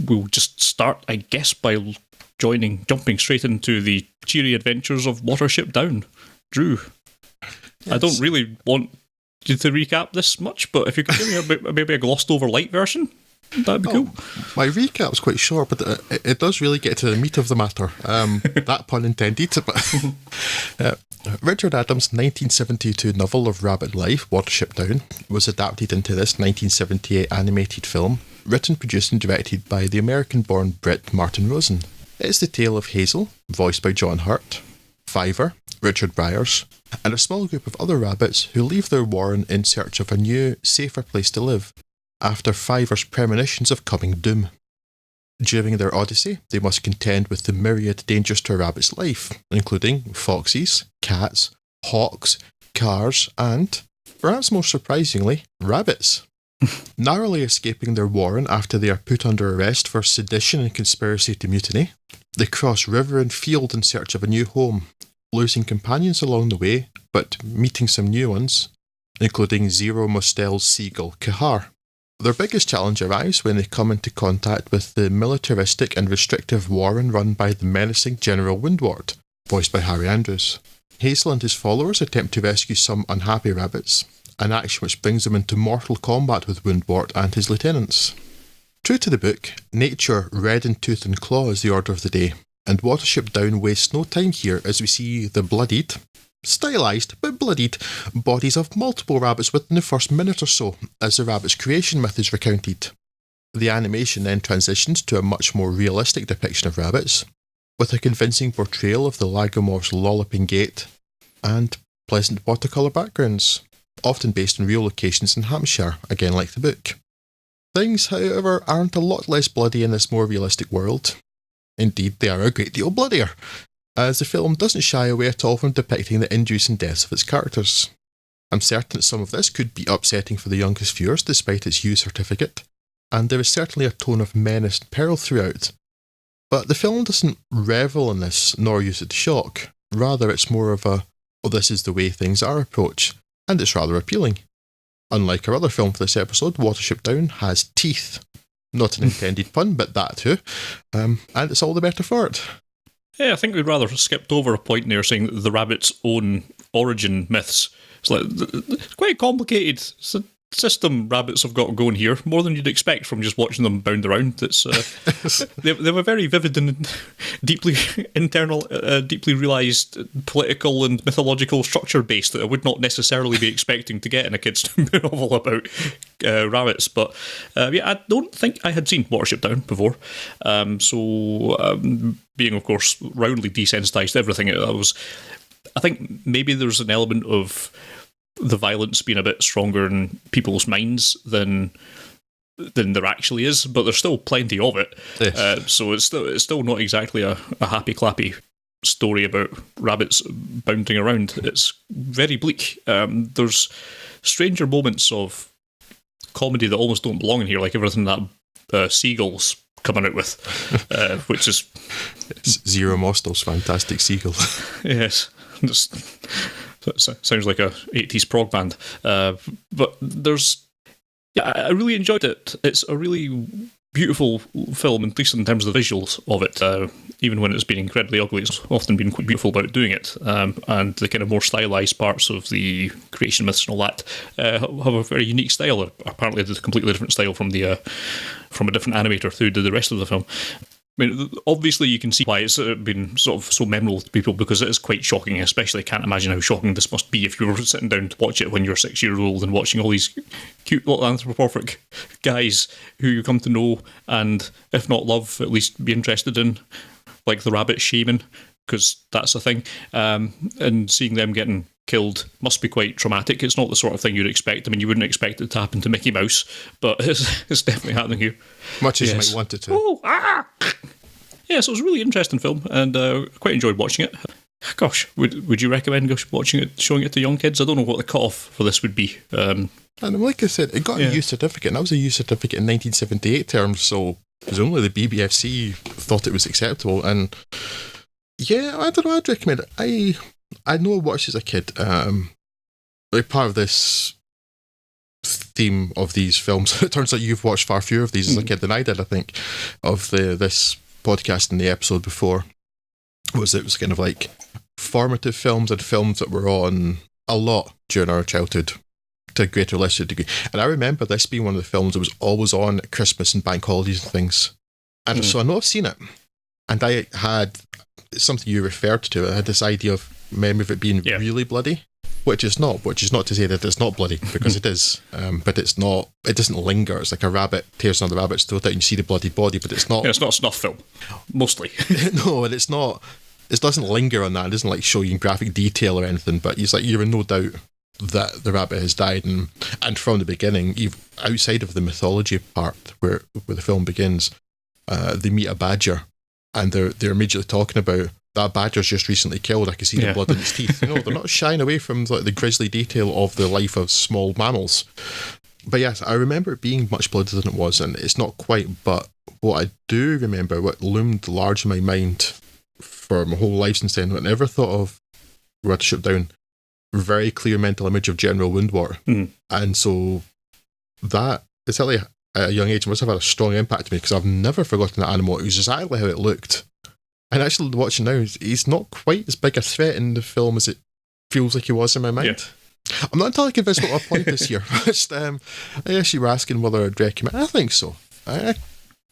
we'll just start, I guess, by jumping straight into the cheery adventures of Watership Down. Drew, yes. I don't really want you to recap this much, but if you could give me maybe a glossed over light version, that'd be cool. My recap's quite short, but it does really get to the meat of the matter. That pun intended. Richard Adams' 1972 novel of rabbit life, Watership Down, was adapted into this 1978 animated film, written, produced and directed by the American-born Brit Martin Rosen. It's the tale of Hazel, voiced by John Hurt, Fiver, Richard Byers, and a small group of other rabbits who leave their warren in search of a new, safer place to live, after Fiver's premonitions of coming doom. During their odyssey, they must contend with the myriad dangers to a rabbit's life, including foxes, cats, hawks, cars, and, perhaps more surprisingly, rabbits. Narrowly escaping their warren after they are put under arrest for sedition and conspiracy to mutiny, they cross river and field in search of a new home, losing companions along the way, but meeting some new ones, including Zero Mostel's seagull, Kahar. Their biggest challenge arrives when they come into contact with the militaristic and restrictive warren run by the menacing General Windward, voiced by Harry Andrews. Hazel and his followers attempt to rescue some unhappy rabbits, an action which brings them into mortal combat with Windward and his lieutenants. True to the book, nature red in tooth and claw is the order of the day, and Watership Down wastes no time here as we see the bloodied, stylised but bloodied, bodies of multiple rabbits within the first minute or so, as the rabbit's creation myth is recounted. The animation then transitions to a much more realistic depiction of rabbits, with a convincing portrayal of the lagomorph's lolloping gait, and pleasant watercolour backgrounds, often based on real locations in Hampshire, again like the book. Things, however, aren't a lot less bloody in this more realistic world. Indeed, they are a great deal bloodier, as the film doesn't shy away at all from depicting the injuries and deaths of its characters. I'm certain that some of this could be upsetting for the youngest viewers despite its U certificate, and there is certainly a tone of menace and peril throughout. But the film doesn't revel in this, nor use it to shock. Rather, it's more of a, oh, this is the way things are approach, and it's rather appealing. Unlike our other film for this episode, Watership Down has teeth. Not an intended pun, but that too. And it's all the better for it. Yeah, I think we'd rather have skipped over a point there saying that the rabbit's own origin myths. It's like, it's quite a complicated system rabbits have got going here, more than you'd expect from just watching them bound around. It's they have a very vivid and deeply internal, deeply realised political and mythological structure base that I would not necessarily be expecting to get in a kid's novel about rabbits. But yeah, I don't think I had seen Watership Down before, so being, of course, roundly desensitised to everything, I think maybe there's an element of the violence being a bit stronger in people's minds than there actually is, but there's still plenty of it. Yes. So it's still not exactly a happy clappy story about rabbits bounding around. It's very bleak. There's stranger moments of comedy that almost don't belong in here, like everything that Seagull's coming out with, which is Zero Mostel's fantastic seagull. Yes. Sounds like a 80s prog band. But I really enjoyed it. It's a really beautiful film, at least in terms of the visuals of it. Even when it's been incredibly ugly, it's often been quite beautiful about doing it. And the kind of more stylised parts of the creation myths and all that have a very unique style. Apparently, it's a completely different style from a different animator who did the rest of the film. I mean, obviously you can see why it's been sort of so memorable to people, because it is quite shocking. Especially, I can't imagine how shocking this must be if you were sitting down to watch it when you're 6 years old and watching all these cute little anthropomorphic guys who you come to know and, if not love, at least be interested in, like the rabbit shaman, because that's a thing. And seeing them getting killed must be quite traumatic. It's not the sort of thing you'd expect. I mean, you wouldn't expect it to happen to Mickey Mouse, but it's definitely happening here. Much as you might want it to. Oh, yeah, so it was a really interesting film, and quite enjoyed watching it. Gosh, would you recommend watching it, showing it to young kids? I don't know what the cut-off for this would be. And like I said, it got a U certificate, and that was a U certificate in 1978 terms, so presumably the BBFC thought it was acceptable. And yeah, I don't know, I'd recommend it. I know I watched as a kid, like part of this theme of these films. It turns out you've watched far fewer of these as a kid than I did, I think, of this podcast and the episode before. It was kind of like formative films and films that were on a lot during our childhood to a greater or lesser degree. And I remember this being one of the films that was always on at Christmas and bank holidays and things. And so I know I've seen it. And I had something you referred to. I had this idea of memory of it being really bloody, which is not to say that it's not bloody, because it is. But it's not, it doesn't linger. It's like a rabbit tears another rabbit's throat out and you see the bloodied body, but it's not. Yeah, it's not a snuff film, mostly. No, and it's not. It doesn't linger on that. It doesn't like show you in graphic detail or anything, but you're in no doubt that the rabbit has died. And from the beginning, even outside of the mythology part where the film begins, they meet a badger and they're immediately talking about that badger's just recently killed. I can see the blood in its teeth. You know, they're not shying away from like the grisly detail of the life of small mammals. But yes, I remember it being much bloodier than it was, and it's not quite. But what I do remember, what loomed large in my mind for my whole life since then, I never thought of Watership Down, very clear mental image of General Woundwort. And so that, it's certainly at a young age, must have had a strong impact on me, because I've never forgotten that animal. It was exactly how it looked. And actually watching now, he's not quite as big a threat in the film as it feels like he was in my mind. Yeah. I'm not entirely convinced what my point is here. But, I guess you were asking whether I'd recommend. I think so. I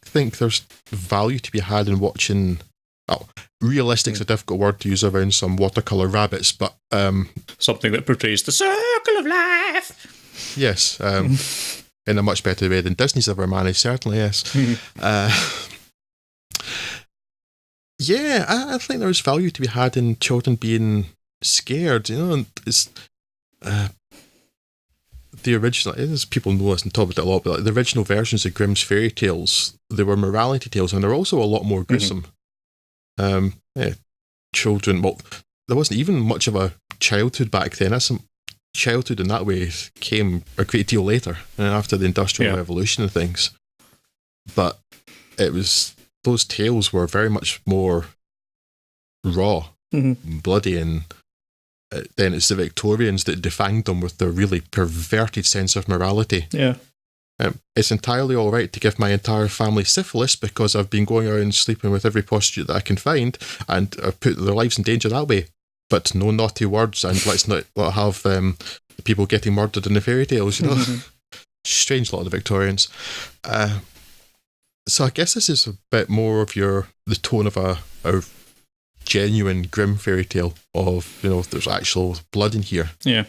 think there's value to be had in watching. Oh, realistic's a difficult word to use around some watercolour rabbits, but something that portrays the circle of life. Yes, in a much better way than Disney's ever managed, certainly, yes. Yeah, I think there's value to be had in children being scared, you know, and it's the original, as people know this and talk about it a lot, but like the original versions of Grimm's fairy tales, they were morality tales, and they're also a lot more gruesome. Children, well, there wasn't even much of a childhood back then. That's some childhood in that way came a great deal later, after the Industrial Revolution and things. But it was, those tales were very much more raw, bloody, and then it's the Victorians that defanged them with their really perverted sense of morality. Yeah. It's entirely all right to give my entire family syphilis because I've been going around sleeping with every prostitute that I can find, and I've put their lives in danger that way. But no naughty words, and let's not have people getting murdered in the fairy tales, you know. Strange lot of the Victorians. So I guess this is a bit more of the tone of a genuine Grimm fairy tale of, you know, there's actual blood in here. Yeah.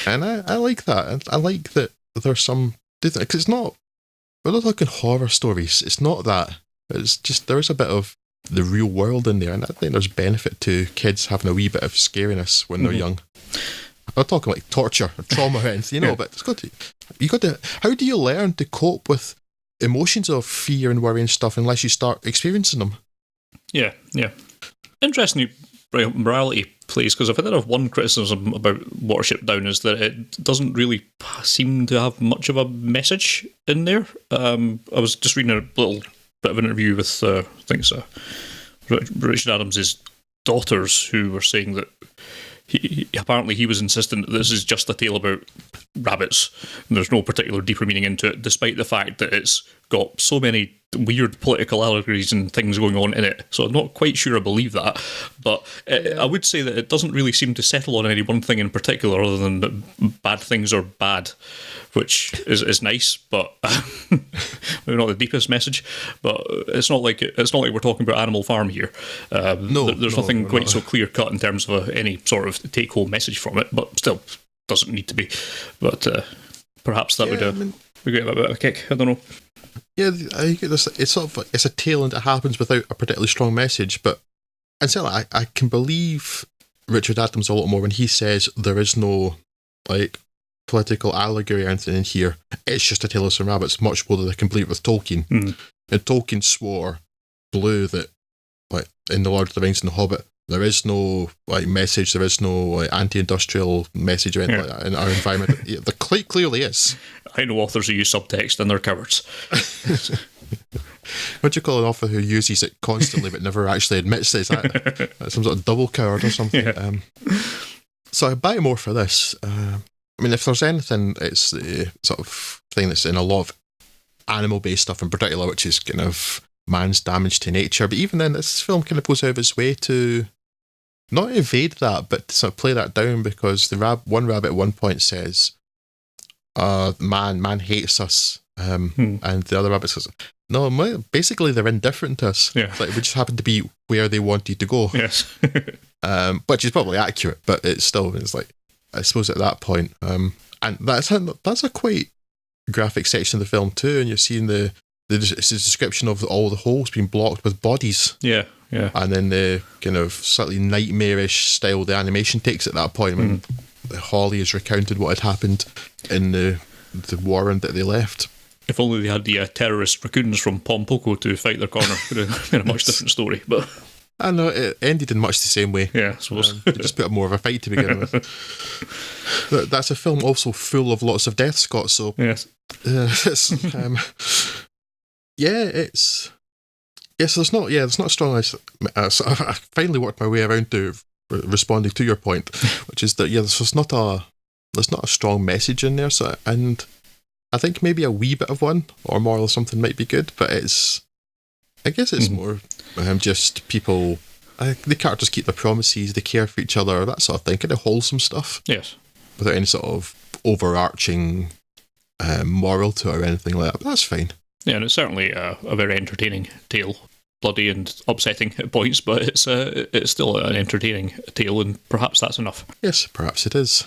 And I like that. And I like that there's some, because it's not, we're not talking horror stories. It's not that. It's just, there's a bit of the real world in there. And I think there's benefit to kids having a wee bit of scariness when they're young. I'm not talking like torture or trauma or anything, you know, but you got to, how do you learn to cope with emotions of fear and worry and stuff unless you start experiencing them? Yeah. Interesting morality plays, because I've had one criticism about Watership Down is that it doesn't really seem to have much of a message in there. I was just reading a little bit of an interview with I think it's Richard Adams' daughters, who were saying that apparently he was insistent that this is just a tale about rabbits and there's no particular deeper meaning into it, despite the fact that it's got so many weird political allegories and things going on in it. So I'm not quite sure I believe that, but I would say that it doesn't really seem to settle on any one thing in particular, other than that bad things are bad, which is nice, but maybe not the deepest message. But it's not like we're talking about Animal Farm here. There's nothing quite so clear cut in terms of any sort of take home message from it, but still doesn't need to be. But perhaps that would give it a bit of a kick. I don't know. Yeah, I get this. It's sort of, it's a tale and it happens without a particularly strong message, but and certainly I can believe Richard Adams a lot more when he says there is no like political allegory or anything in here. It's just a tale of some rabbits, much more than I can believe with Tolkien. And Tolkien swore blue that, like in The Lord of the Rings and The Hobbit, there is no like message, there is no like anti-industrial message or anything like that in our environment. There quite clearly is. I know authors who use subtext and they're cowards. What do you call an author who uses it constantly but never actually admits it? Is that some sort of double coward or something? Yeah. So I buy more for this. I mean, if there's anything, it's the sort of thing that's in a lot of animal-based stuff in particular, which is kind of man's damage to nature. But even then, this film kind of goes out of its way to not evade that, but to sort of play that down, because the one rabbit at one point says, man hates us. And the other rabbit says, no, basically they're indifferent to us. Yeah. Like, we just happen to be where they wanted to go. Yes. Which is probably accurate, but it's like, I suppose at that point, and that's a quite graphic section of the film too, and you're seeing it's a description of all the holes being blocked with bodies. Yeah. And then the kind of slightly nightmarish style the animation takes at that point when Holly has recounted what had happened in the warren that they left. If only they had the terrorist raccoons from Pompoko to fight their corner, it would have been a much different story. But I know it ended in much the same way. Yeah, I suppose. They just put up more of a fight to begin with. That's a film also full of lots of death, Scott. So yes, there's not a strong. So I finally worked my way around to responding to your point, which is that there's not a strong message in there. So, and I think maybe a wee bit of one or moral or something might be good, but I guess it's more just people. The characters keep their promises, they care for each other, that sort of thing, kind of wholesome stuff. Yes, without any sort of overarching moral to it or anything like that. But that's fine. Yeah, and it's certainly a very entertaining tale. Bloody and upsetting at points, but it's still an entertaining tale, and perhaps that's enough. Yes, perhaps it is.